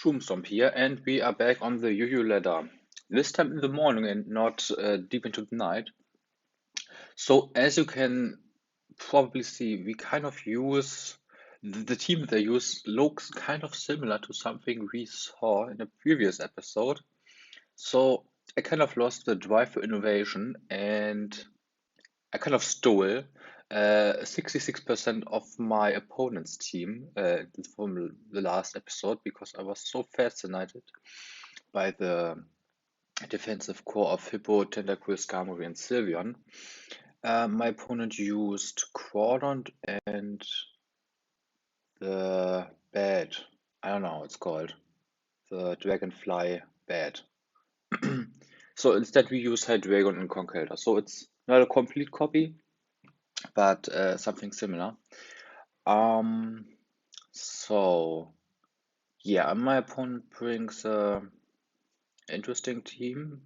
Shroomstomp here, and we are back on the Yu-Yu ladder. This time in the morning and not deep into the night. So as you can probably see, we kind of use the team they use looks kind of similar to something we saw in a previous episode. So I kind of lost the drive for innovation and I kind of stole 66% of my opponent's team from the last episode because I was so fascinated by the defensive core of Hippo, Tentacle, Skarmory, and Sylveon. My opponent used Crawdont and the bat. I don't know how it's called. The Dragonfly bat. So instead we use Hydreigon and Conkeldurr. So it's not a complete copy, but something similar. Um, so yeah, my opponent brings a interesting team.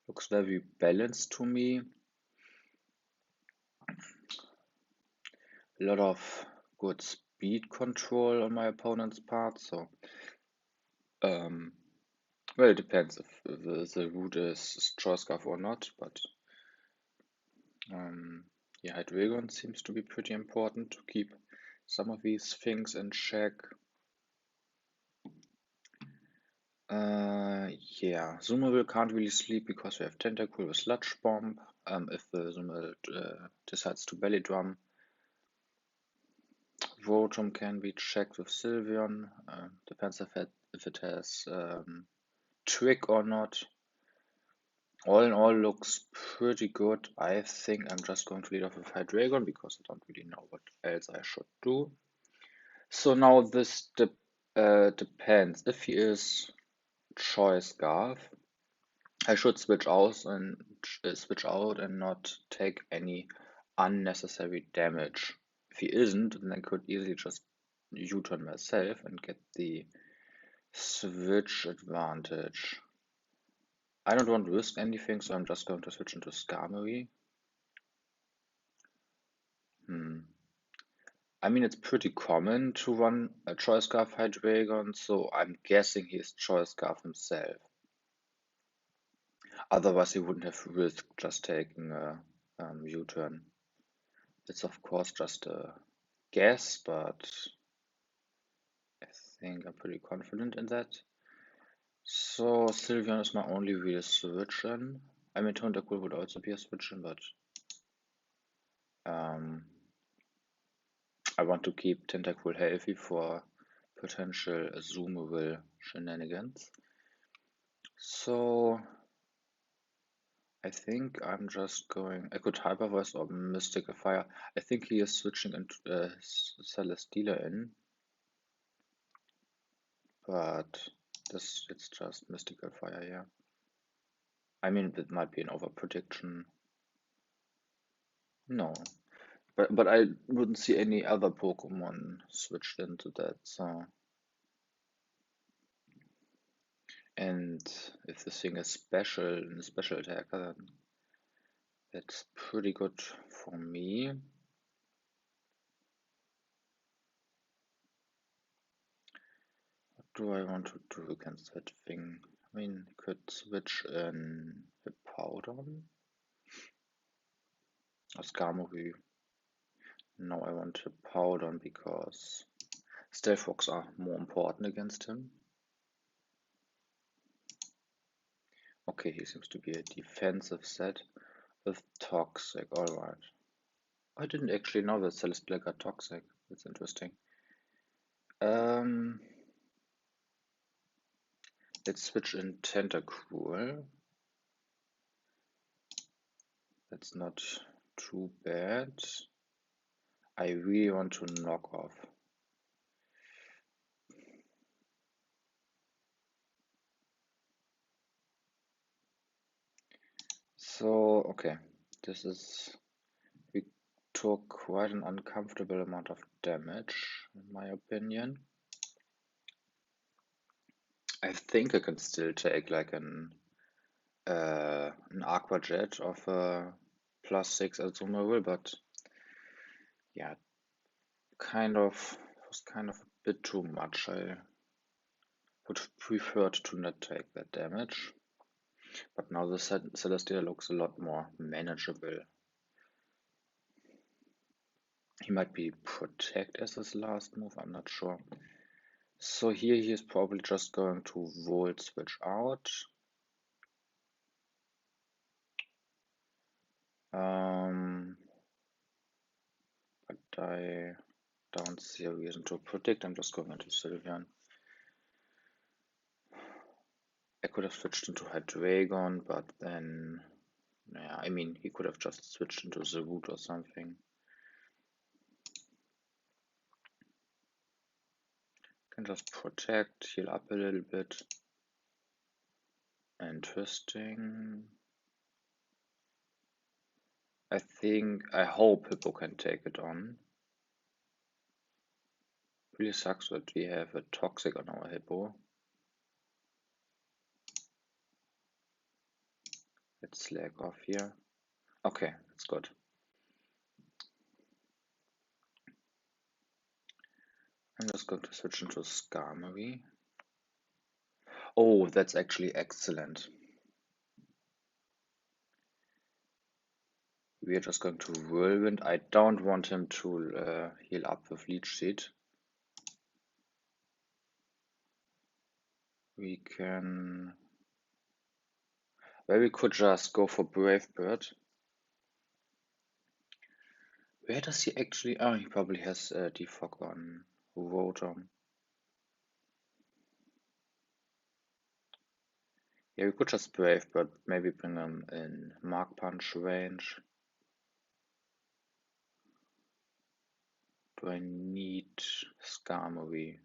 Looks very balanced to me. A lot of good speed control on my opponent's part. So well, it depends if the route is Choice Scarf or not, but yeah, Hydreigon seems to be pretty important to keep some of these things in check. Yeah, Zoomable can't really sleep because we have Tentacool with Sludge Bomb. If the Zoomable decides to Belly Drum, Rotom can be checked with Sylveon. Depends if it has Trick or not. All in all, looks pretty good. I think I'm just going to lead off with Hydreigon because I don't really know what else I should do. So now this depends. If he is Choice Scarf, I should switch out and not take any unnecessary damage. If he isn't, then I could easily just U-turn myself and get the switch advantage. I don't want to risk anything, so I'm just going to switch into Skarmory. I mean, it's pretty common to run a Choice Scarf Hydreigon, so I'm guessing he's Choice Scarf himself. Otherwise, he wouldn't have risked just taking a U-turn. It's of course just a guess, but I think I'm pretty confident in that. So Sylveon is my only real switch in. I mean, Tentacool would also be a switch in, but I want to keep Tentacool healthy for potential Zoomable shenanigans. So I think I'm just going. I could Hyper Voice or Mystical Fire. I think he is switching into Celesteela in, but it's just Mystical Fire, yeah. I mean, it might be an overprediction. No, but I wouldn't see any other Pokemon switched into that. So, and if the thing is special and a special attacker, then that's pretty good for me. What do I want to do against that thing? I mean, could switch in a Powdon or Skarmory. No, I want a Powdon because Stealth Rocks are more important against him. Okay, he seems to be a defensive set with Toxic. Alright. I didn't actually know that Celesteela got Toxic. That's interesting. Let's switch in Tentacool. That's not too bad. I really want to knock off. So, okay, we took quite an uncomfortable amount of damage, in my opinion. I think I can still take like an Aqua Jet of a +6 as Zoomable, but yeah, was kind of a bit too much. I would preferred to not take that damage, but now the Celestial looks a lot more manageable. He might be Protect as his last move, I'm not sure. So here he is probably just going to Volt Switch out. But I don't see a reason to predict. I'm just going into Sylveon. I could have switched into Hydreigon, but then, yeah, I mean, he could have just switched into the Root or something. Can just protect, heal up a little bit. Interesting. I hope Hippo can take it on. Really sucks that we have a Toxic on our Hippo. Let's slag off here. Okay, that's good. I'm just going to switch into Skarmory. Oh, that's actually excellent. We are just going to Whirlwind. I don't want him to heal up with Leech Seed. We can... Well, we could just go for Brave Bird. Where does he actually... Oh, he probably has Defog on Rotom. Yeah, we could just Brave Bird, maybe bring him in Mark Punch range. Do I need Skarmory?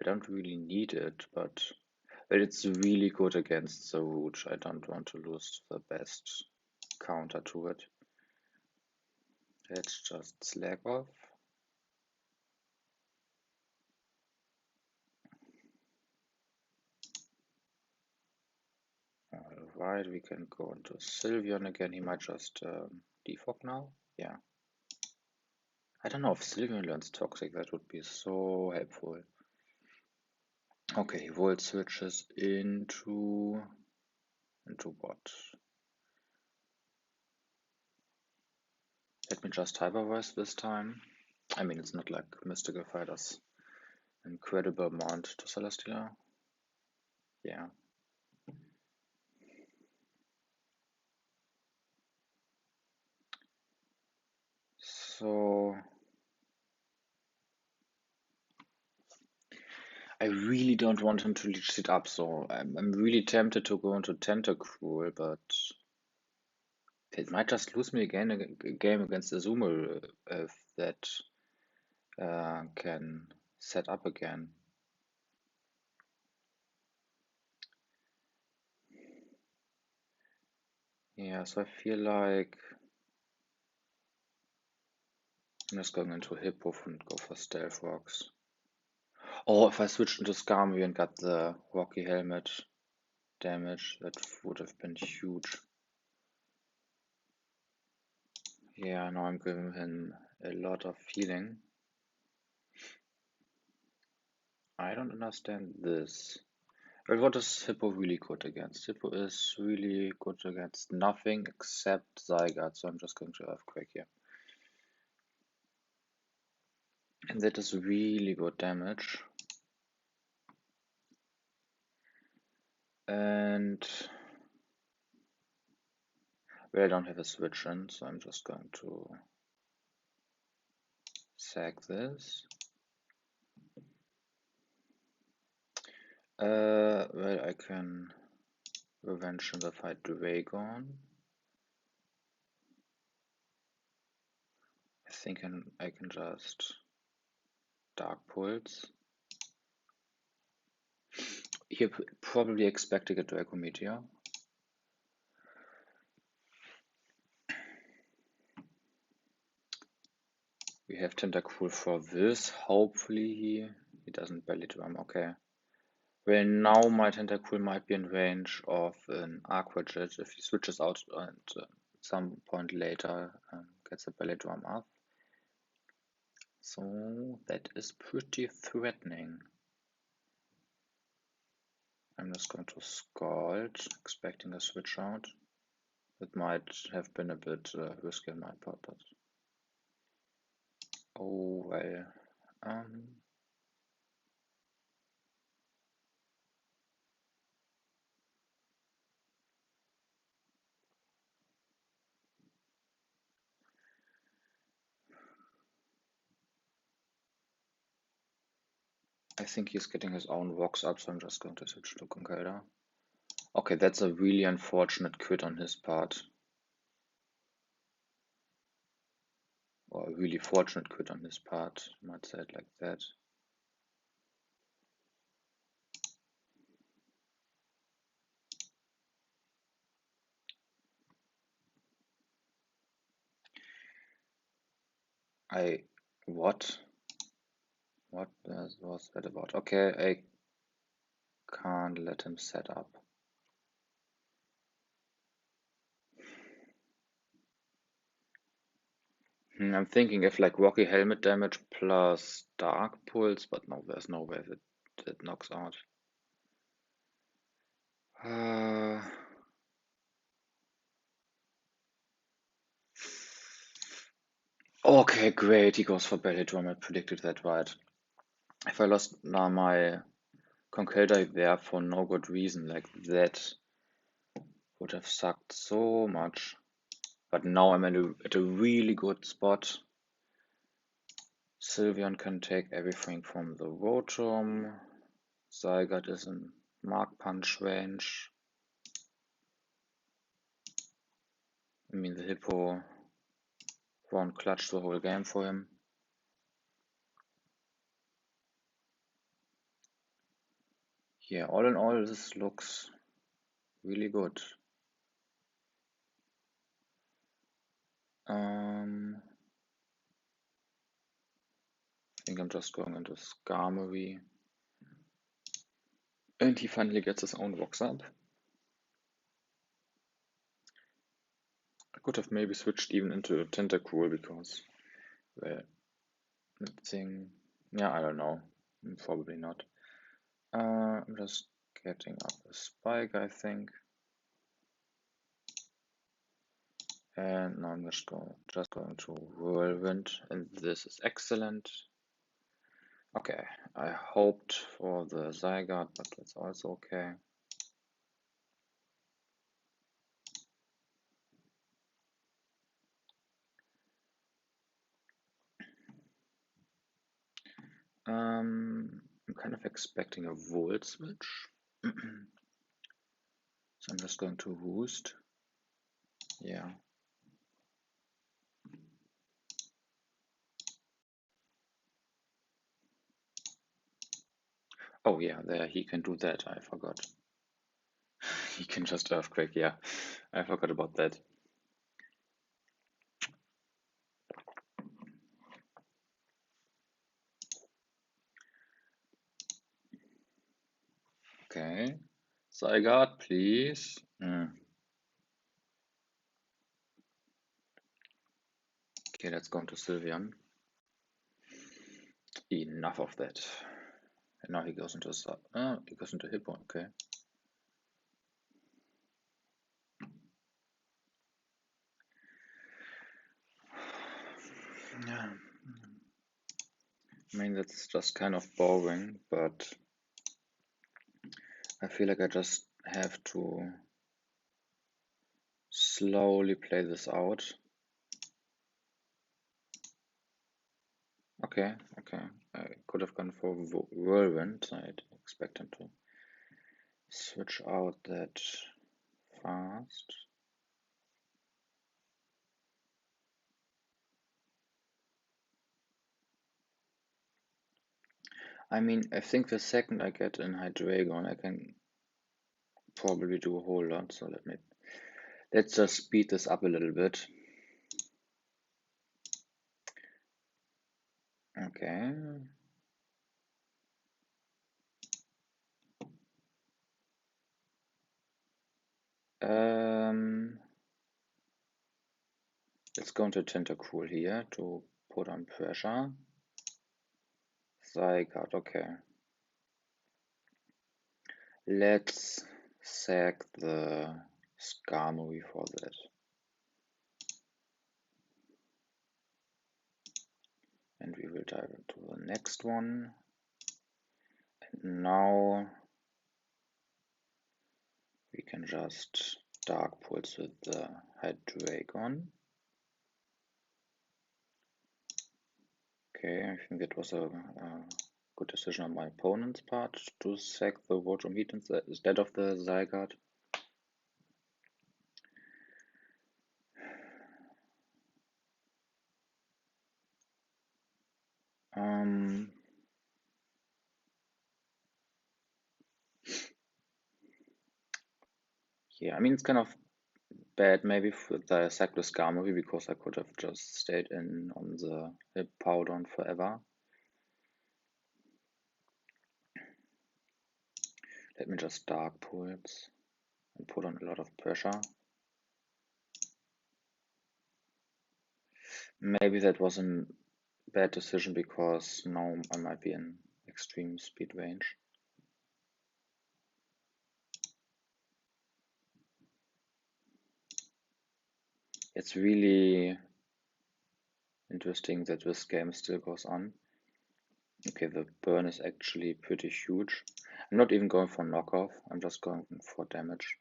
I don't really need it, but it's really good against the Root. I don't want to lose the best counter to it. Let's just slag off. Alright, we can go into Sylveon again. He might just defog now. Yeah. I don't know if Sylveon learns Toxic. That would be so helpful. Okay, he Volt switches into what? Let me just Hyper Voice this time. I mean, it's not like Mystical Fighters Incredible amount to Celestia. Yeah. So I really don't want him to leech it up, so I'm really tempted to go into Tentacruel, but it might just lose me again a game against Azumarill if that can set up again. Yeah, so I feel like I'm just going into Hippo and go for Stealth Rocks. Oh, if I switched into Skarmory and got the Rocky Helmet damage, that would have been huge. Yeah, now I'm giving him a lot of healing. I don't understand this. Well, what is Hippo really good against? Hippo is really good against nothing except Zygarde, so I'm just going to Earthquake here. And that is really good damage. And well, I don't have a switch in, so I'm just going to sack this. Well, I can revenge him with Hydreigon. I think I can just Dark Pulse. Here probably expecting a Draco Meteor. We have Tentacruel for this. Hopefully he doesn't belly drum. Okay. Well, now my Tentacruel might be in range of an Aqua Jet if he switches out and at some point later gets a belly drum up. So that is pretty threatening. just going to Scald, expecting a switch out. It might have been a bit risky on my part, but oh well. I think he's getting his own rocks up, so I'm just going to switch to Conkeldurr. Okay, that's a really unfortunate crit on his part. Or a really fortunate crit on his part, I might say it like that. What? What was that about? Okay, I can't let him set up. I'm thinking if like Rocky Helmet damage plus Dark Pulse, but no, there's no way that it knocks out. Okay, great. He goes for Belly Drum. I predicted that right. If I lost now my Conkeldurr there for no good reason, like that would have sucked so much. But now I'm at a really good spot. Sylveon can take everything from the Rotom. Zygarde is in Mark Punch range. I mean, the Hippo won't clutch the whole game for him. Yeah, all in all, this looks really good. I think I'm just going into Skarmory. And he finally gets his own rocks up. I could have maybe switched even into Tentacool because, well, that thing, yeah, I don't know. Probably not. I'm just getting up a Spike, I think. And now I'm just going to Whirlwind, and this is excellent. Okay, I hoped for the Zygarde, but that's also okay. I'm kind of expecting a Volt switch. So I'm just going to Roost. Yeah. Oh yeah, there he can do that, I forgot. He can just Earthquake, yeah. I forgot about that. Okay. Zygarde, please. Okay, let's go into Sylveon. Enough of that. And now he goes into Hippo, okay. Yeah. I mean, that's just kind of boring, but I feel like I just have to slowly play this out. Okay. I could have gone for Whirlwind. I didn't expect him to switch out that fast. I mean, I think the second I get in Hydreigon, I can probably do a whole lot. So let's just speed this up a little bit. Okay. Let's go into Tentacool here to put on pressure. Zygarde, okay. Let's sack the Scar movie for that. And we will dive into the next one. And now we can just Dark Pulse with the Hydreigon. Okay, I think that was a good decision on my opponent's part to sack the Rotom-Heat instead of the Zygarde. Yeah, I mean, it's kind of bad maybe for the sack the Scar movie because I could have just stayed in on the Hippowdon forever. Let me just Dark Pulse and put on a lot of pressure. Maybe that was a bad decision because now I might be in extreme speed range. It's really interesting that this game still goes on. Okay, the burn is actually pretty huge. I'm not even going for knockoff, I'm just going for damage.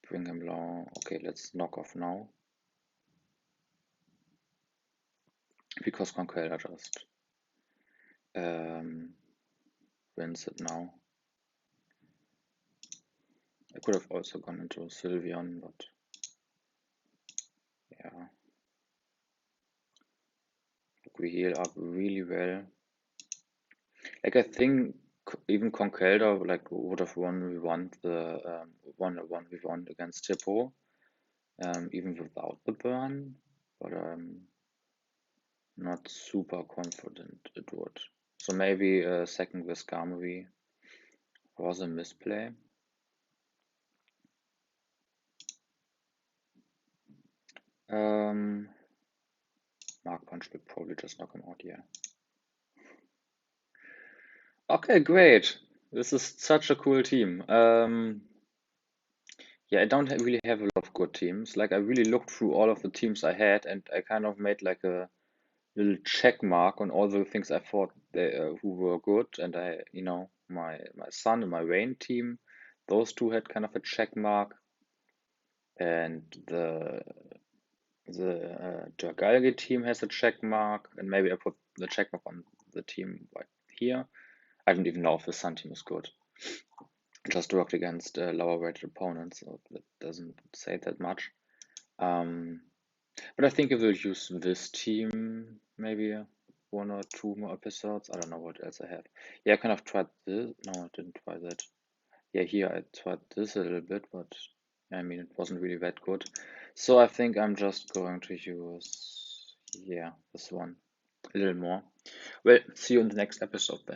Bring him low. Okay, let's knock off now. Because Conqueror just wins it now. I could have also gone into Sylveon, but yeah. We heal up really well. Like I think even Conqueror like would have won the 1v1 against Hippo, even without the burn, but not super confident it would. So maybe second with Skarmory was a misplay. Mark Punch will probably just knock him out here. Okay, great. This is such a cool team. Yeah, I don't really have a lot of good teams. Like I really looked through all of the teams I had, and I kind of made like a little check mark on all the things I thought they who were good. And my Sun and my Rain team, those two had kind of a check mark, and the Dragalge team has a check mark, and maybe I put the check mark on the team right here. I don't even know if the Sun team is good. Just worked against lower rated opponents, so that doesn't say that much. But I think I will use this team maybe one or two more episodes. I don't know what else I have. Yeah, I kind of tried this. No, I didn't try that. Yeah, here I tried this a little bit, but I mean, it wasn't really that good. So I think I'm just going to use, yeah, this one a little more. Well, see you in the next episode then.